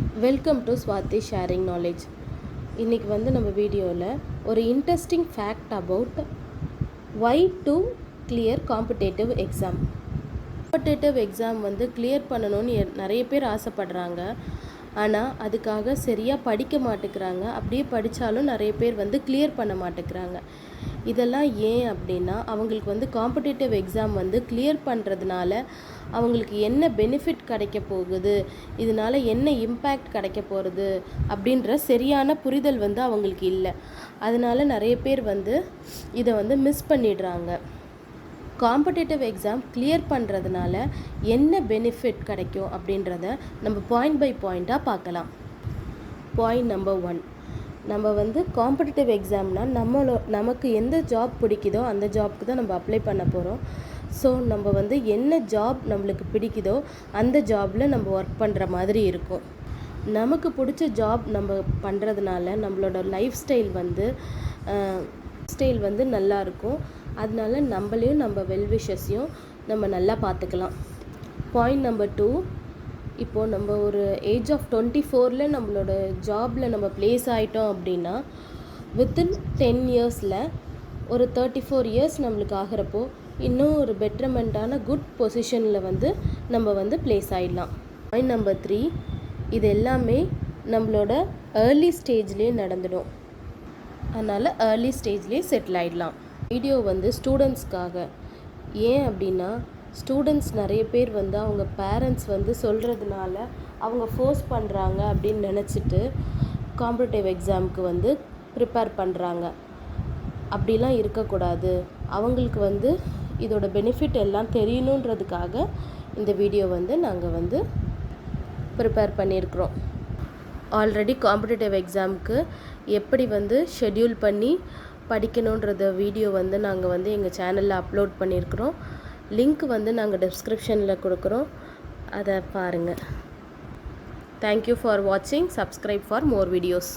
Welcome to Swathi sharing knowledge. இன்றைக்கி வந்து நம்ம வீடியோவில் ஒரு interesting fact about why to clear competitive exam. Competitive exam வந்து கிளியர் பண்ணணும்னு நிறைய பேர் ஆசைப்படுறாங்க. ஆனால் அதுக்காக சரியாக படிக்க மாட்டேங்கிறாங்க. அப்படியே படித்தாலும் நிறைய பேர் வந்து கிளியர் பண்ண மாட்டேங்கிறாங்க. இதெல்லாம் ஏன் அப்படின்னா, அவங்களுக்கு வந்து காம்படேட்டிவ் எக்ஸாம் வந்து கிளியர் பண்ணுறதுனால அவங்களுக்கு என்ன பெனிஃபிட் கிடைக்க போகுது, இதனால் என்ன இம்பேக்ட் கிடைக்க போகிறது அப்படின்ற சரியான புரிதல் வந்து அவங்களுக்கு இல்லை. அதனால் நிறைய பேர் வந்து இதை வந்து மிஸ் பண்ணிடுறாங்க. காம்படேட்டிவ் எக்ஸாம் கிளியர் பண்ணுறதுனால என்ன பெனிஃபிட் கிடைக்கும் அப்படின்றத நம்ம பாயிண்ட் பை பாயிண்ட்டாக பார்க்கலாம். பாயிண்ட் நம்பர் 1, நம்ம வந்து காம்படேட்டிவ் எக்ஸாம்னால் நமக்கு எந்த ஜாப் பிடிக்குதோ அந்த ஜாப்க்கு தான் நம்ம அப்ளை பண்ண போகிறோம். ஸோ நம்ம வந்து என்ன ஜாப் நம்மளுக்கு பிடிக்குதோ அந்த ஜாபில் நம்ம ஒர்க் பண்ணுற மாதிரி இருக்கும். நமக்கு பிடிச்ச ஜாப் நம்ம பண்ணுறதுனால நம்மளோட லைஃப் ஸ்டைல் வந்து நல்லாயிருக்கும். அதனால நம்மளையும் நம்ம வெல்விஷஸையும் நம்ம நல்லா பார்த்துக்கலாம். பாயிண்ட் நம்பர் 2, இப்போது நம்ம ஒரு ஏஜ் ஆஃப் 24 நம்மளோட ஜாபில் நம்ம ப்ளேஸ் ஆகிட்டோம் அப்படின்னா வித்தின் 10 இயர்ஸில் ஒரு 34 இயர்ஸ் நம்மளுக்கு ஆகிறப்போ இன்னும் ஒரு பெட்டர்மெண்ட்டான குட் பொசிஷனில் வந்து நம்ம வந்து ப்ளேஸ் ஆகிடலாம். பாயிண்ட் நம்பர் 3, இது எல்லாமே நம்மளோட ஏர்லி ஸ்டேஜ்லேயே நடந்துடும். அதனால் ஏர்லி ஸ்டேஜ்லேயே செட்டில் ஆகிடலாம். வீடியோ வந்து ஸ்டூடெண்ட்ஸ்க்காக. ஏன் அப்படின்னா, ஸ்டூடெண்ட்ஸ் நிறைய பேர் வந்து அவங்க பேரண்ட்ஸ் வந்து சொல்கிறதுனால அவங்க ஃபோர்ஸ் பண்ணுறாங்க அப்படின்னு நினச்சிட்டு காம்படேட்டிவ் எக்ஸாமுக்கு வந்து ப்ரிப்பேர் பண்ணுறாங்க. அப்படிலாம் இருக்கக்கூடாது. அவங்களுக்கு வந்து இதோட பெனிஃபிட் எல்லாம் தெரியணுன்றதுக்காக இந்த வீடியோ வந்து நாங்கள் வந்து ப்ரிப்பேர் பண்ணியிருக்கிறோம். ஆல்ரெடி காம்படேட்டிவ் எக்ஸாமுக்கு எப்படி வந்து ஷெட்யூல் பண்ணி படிக்கணுன்றத வீடியோ வந்து நாங்கள் வந்து எங்கள் சேனலில் அப்லோட் பண்ணியிருக்கிறோம். லிங்க் வந்து நாங்கள் டிஸ்கிரிப்ஷனில் கொடுக்குறோம், அதை பாருங்கள். தேங்க்யூ ஃபார் வாட்சிங். Subscribe for more videos.